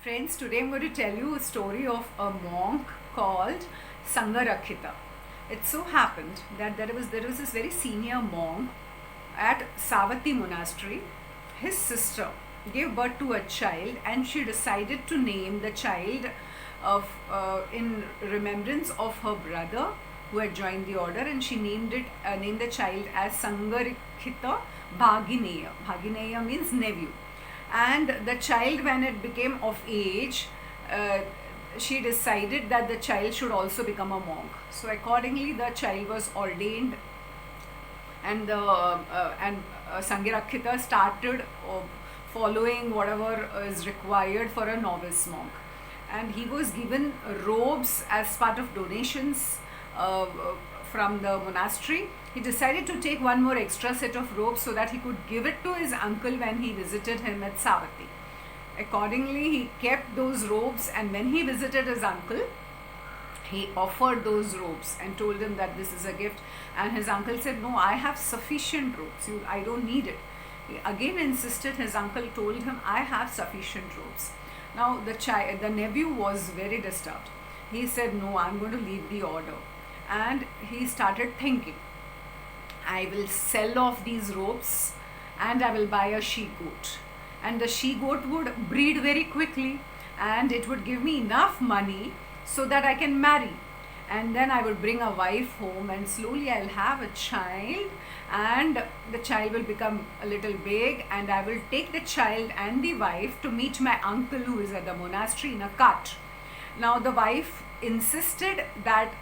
Friends, today I'm going to tell you a story of a monk called Sangarakhita. It so happened that there was this very senior monk at Savatthi Monastery. His sister gave birth to a child, and she decided to name the child in remembrance of her brother who had joined the order, and she named the child as Sangarakhita Bhagineya. Bhagineya means nephew. And the child, when it became of age, she decided that the child should also become a monk. So accordingly, the child was ordained, and Sangarakhita started following whatever is required for a novice monk. And he was given robes as part of donations from the monastery. He decided to take one more extra set of robes so that he could give it to his uncle when he visited him at Savatthi. Accordingly, he kept those robes, and when he visited his uncle, he offered those robes and told him that this is a gift. And his uncle said, "No, I have sufficient robes. I don't need it." He again insisted. His uncle told him, "I have sufficient robes." Now the nephew was very disturbed. He said, "No, I'm going to leave the order." And he started thinking, I will sell off these robes and I will buy a she goat. And the she goat would breed very quickly, and it would give me enough money so that I can marry. And then I would bring a wife home, and slowly I'll have a child, and the child will become a little big, and I will take the child and the wife to meet my uncle who is at the monastery in a cart. Now the wife insisted that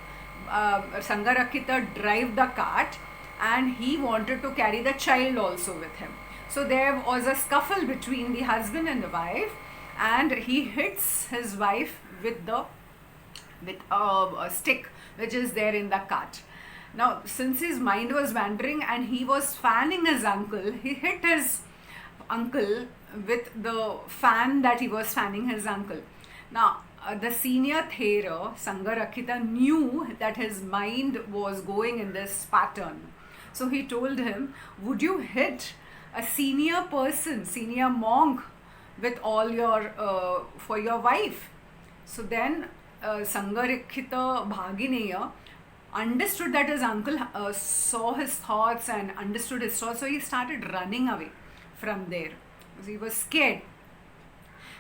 Sangarakhita drive the cart, and he wanted to carry the child also with him. So there was a scuffle between the husband and the wife, and he hits his wife with a stick which is there in the cart. Now, since his mind was wandering and he was fanning his uncle, he hit his uncle with the fan that he was fanning his uncle. Now, the senior Thera, Sangarakhita, knew that his mind was going in this pattern. So he told him, "Would you hit a senior person, senior monk, with all for your wife?" So then Sangarakhita Bhagineya understood that his uncle saw his thoughts and understood his thoughts. So he started running away from there. He was scared.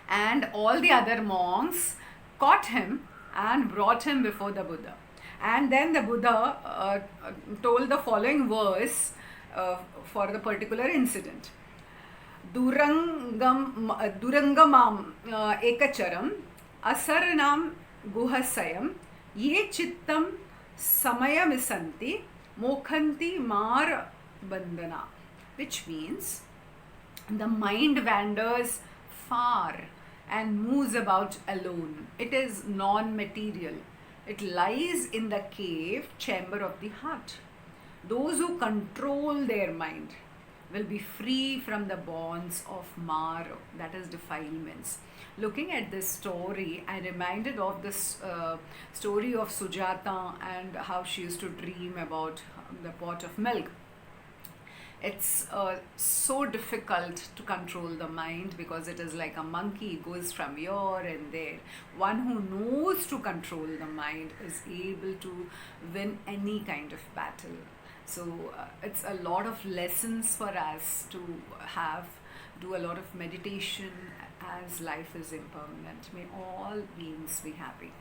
And all the other monks caught him and brought him before the Buddha. And then the Buddha told the following verse for the particular incident. Durangamam ekacharam asaranam guhasayam ye chittam samayamisanti mokhanti mar bandhana. Which means the mind wanders far and moves about alone. It is non-material. It lies in the cave chamber of the heart. Those who control their mind will be free from the bonds of Mara, that is defilements. Looking at this story, I reminded of this story of Sujata and how she used to dream about the pot of milk. It's so difficult to control the mind because it is like a monkey, it goes from here and there. One who knows to control the mind is able to win any kind of battle. So it's a lot of lessons for us to do a lot of meditation, as life is impermanent. May all beings be happy.